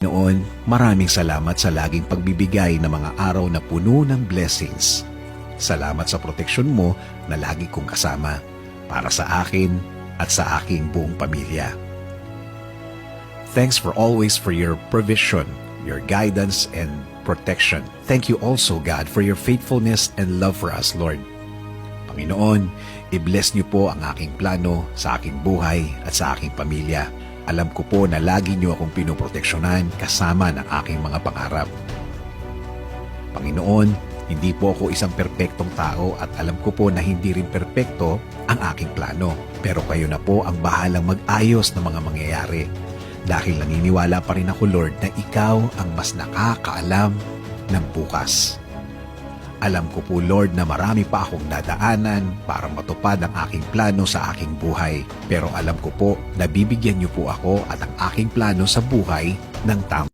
Noon, maraming salamat sa laging pagbibigay ng mga araw na puno ng blessings. Salamat sa proteksyon mo na lagi kong kasama para sa akin at sa aking buong pamilya. Thanks for always for your provision, your guidance and protection. Thank you also, God, for your faithfulness and love for us, Lord. Panginoon, i-bless niyo po ang aking plano sa aking buhay at sa aking pamilya. Alam ko po na lagi niyo akong pinoproteksyonan kasama ng aking mga pangarap. Panginoon, hindi po ako isang perpektong tao at alam ko po na hindi rin perpekto ang aking plano. Pero kayo na po ang bahalang mag-ayos ng mga mangyayari. Dahil naniniwala pa rin ako, Lord, na ikaw ang mas nakakaalam ng bukas. Alam ko po, Lord, na marami pa akong dadaanan para matupad ang aking plano sa aking buhay. Pero alam ko po na bibigyan niyo po ako at ang aking plano sa buhay ng tamang